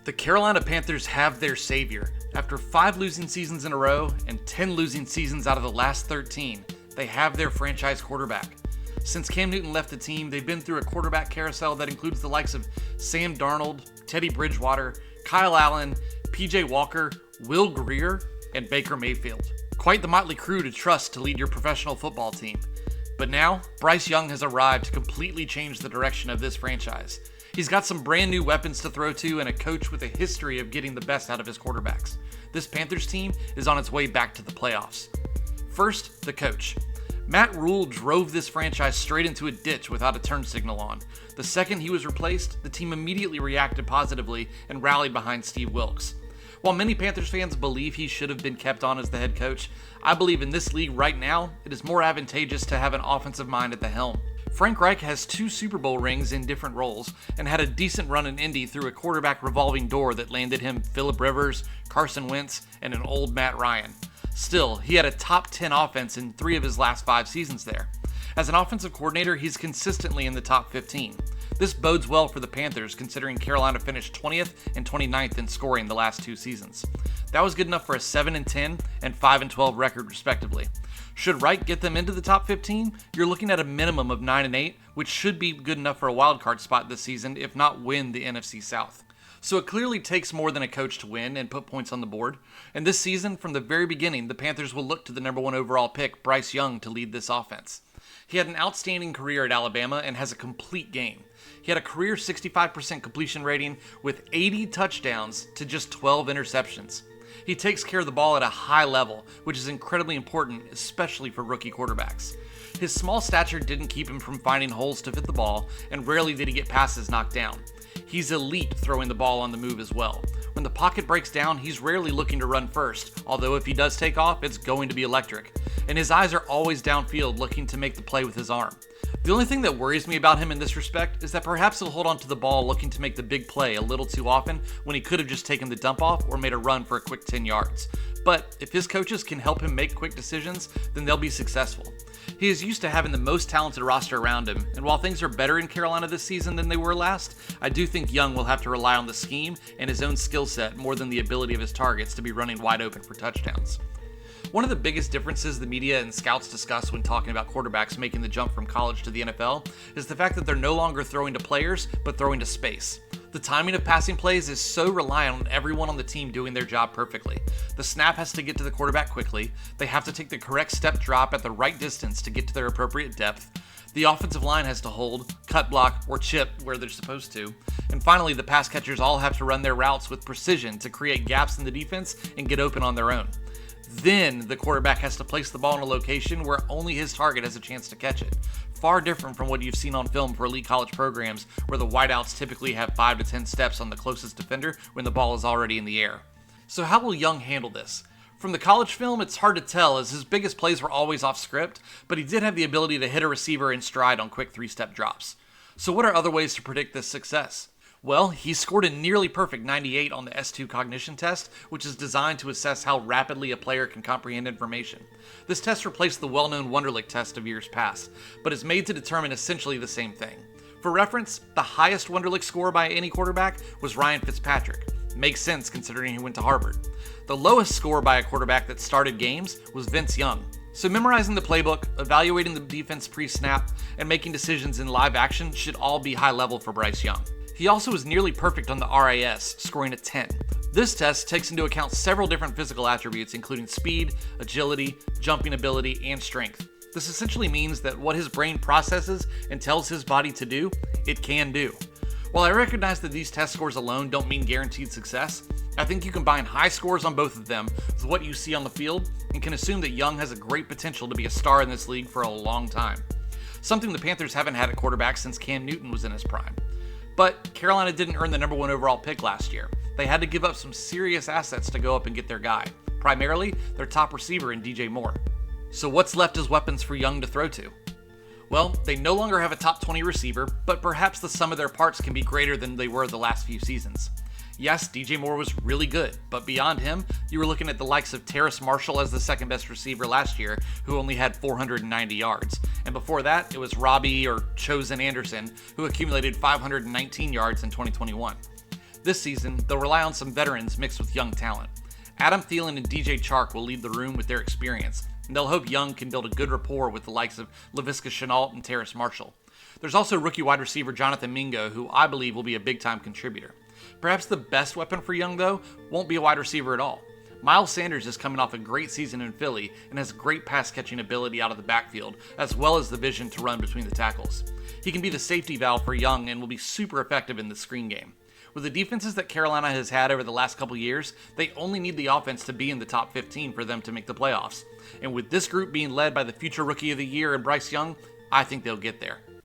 The Carolina Panthers have their savior. After 5 losing seasons in a row and 10 losing seasons out of the last 13, they have their franchise quarterback. Since Cam Newton left the team, they've been through a quarterback carousel that includes the likes of Sam Darnold, Teddy Bridgewater, Kyle Allen, PJ Walker, Will Grier, and Baker Mayfield. Quite the motley crew to trust to lead your professional football team. But now, Bryce Young has arrived to completely change the direction of this franchise. He's got some brand new weapons to throw to and a coach with a history of getting the best out of his quarterbacks. This Panthers team is on its way back to the playoffs. First, the coach. Matt Rule drove this franchise straight into a ditch without a turn signal on. The second he was replaced, the team immediately reacted positively and rallied behind Steve Wilks. While many Panthers fans believe he should have been kept on as the head coach, I believe in this league right now, it is more advantageous to have an offensive mind at the helm. Frank Reich has 2 Super Bowl rings in different roles and had a decent run in Indy through a quarterback revolving door that landed him Phillip Rivers, Carson Wentz, and an old Matt Ryan. Still, he had a top 10 offense in 3 of his last 5 seasons there. As an offensive coordinator, he's consistently in the top 15. This bodes well for the Panthers considering Carolina finished 20th and 29th in scoring the last 2 seasons. That was good enough for a 7-10 and 5-12 record respectively. Should Reich get them into the top 15, you're looking at a minimum of 9-8, which should be good enough for a wildcard spot this season, if not win the NFC South. So it clearly takes more than a coach to win and put points on the board. And this season, from the very beginning, the Panthers will look to the number 1 overall pick, Bryce Young, to lead this offense. He had an outstanding career at Alabama and has a complete game. He had a career 65% completion rating with 80 touchdowns to just 12 interceptions. He takes care of the ball at a high level, which is incredibly important, especially for rookie quarterbacks. His small stature didn't keep him from finding holes to fit the ball, and rarely did he get passes knocked down. He's elite throwing the ball on the move as well. When the pocket breaks down, he's rarely looking to run first, although if he does take off, it's going to be electric. And his eyes are always downfield looking to make the play with his arm. The only thing that worries me about him in this respect is that perhaps he'll hold on to the ball looking to make the big play a little too often when he could have just taken the dump off or made a run for a quick 10 yards. But if his coaches can help him make quick decisions, then they'll be successful. He is used to having the most talented roster around him, and while things are better in Carolina this season than they were last, I do think Young will have to rely on the scheme and his own skill set more than the ability of his targets to be running wide open for touchdowns. One of the biggest differences the media and scouts discuss when talking about quarterbacks making the jump from college to the NFL is the fact that they're no longer throwing to players, but throwing to space. The timing of passing plays is so reliant on everyone on the team doing their job perfectly. The snap has to get to the quarterback quickly, they have to take the correct step drop at the right distance to get to their appropriate depth, the offensive line has to hold, cut block, or chip where they're supposed to, and finally the pass catchers all have to run their routes with precision to create gaps in the defense and get open on their own. Then the quarterback has to place the ball in a location where only his target has a chance to catch it. Far different from what you've seen on film for elite college programs where the wideouts typically have 5 to 10 steps on the closest defender when the ball is already in the air. So how will Young handle this? From the college film, it's hard to tell as his biggest plays were always off script, but he did have the ability to hit a receiver in stride on quick 3-step drops. So what are other ways to predict this success? Well, he scored a nearly perfect 98 on the S2 cognition test, which is designed to assess how rapidly a player can comprehend information. This test replaced the well-known Wonderlic test of years past, but is made to determine essentially the same thing. For reference, the highest Wonderlic score by any quarterback was Ryan Fitzpatrick. Makes sense considering he went to Harvard. The lowest score by a quarterback that started games was Vince Young. So memorizing the playbook, evaluating the defense pre-snap, and making decisions in live action should all be high level for Bryce Young. He also was nearly perfect on the RAS, scoring a 10. This test takes into account several different physical attributes including speed, agility, jumping ability, and strength. This essentially means that what his brain processes and tells his body to do, it can do. While I recognize that these test scores alone don't mean guaranteed success, I think you combine high scores on both of them with what you see on the field and can assume that Young has a great potential to be a star in this league for a long time. Something the Panthers haven't had at quarterback since Cam Newton was in his prime. But Carolina didn't earn the number 1 overall pick last year. They had to give up some serious assets to go up and get their guy, primarily their top receiver in DJ Moore. So what's left as weapons for Young to throw to? Well, they no longer have a top 20 receiver, but perhaps the sum of their parts can be greater than they were the last few seasons. Yes, DJ Moore was really good, but beyond him, you were looking at the likes of Terrace Marshall as the second best receiver last year, who only had 490 yards. And before that, it was Robbie or Chosen Anderson, who accumulated 519 yards in 2021. This season, they'll rely on some veterans mixed with young talent. Adam Thielen and DJ Chark will lead the room with their experience, and they'll hope Young can build a good rapport with the likes of Laviska Shenault and Terrace Marshall. There's also rookie wide receiver Jonathan Mingo, who I believe will be a big-time contributor. Perhaps the best weapon for Young, though, won't be a wide receiver at all. Miles Sanders is coming off a great season in Philly and has great pass-catching ability out of the backfield, as well as the vision to run between the tackles. He can be the safety valve for Young and will be super effective in the screen game. With the defenses that Carolina has had over the last couple years, they only need the offense to be in the top 15 for them to make the playoffs. And with this group being led by the future Rookie of the Year and Bryce Young, I think they'll get there.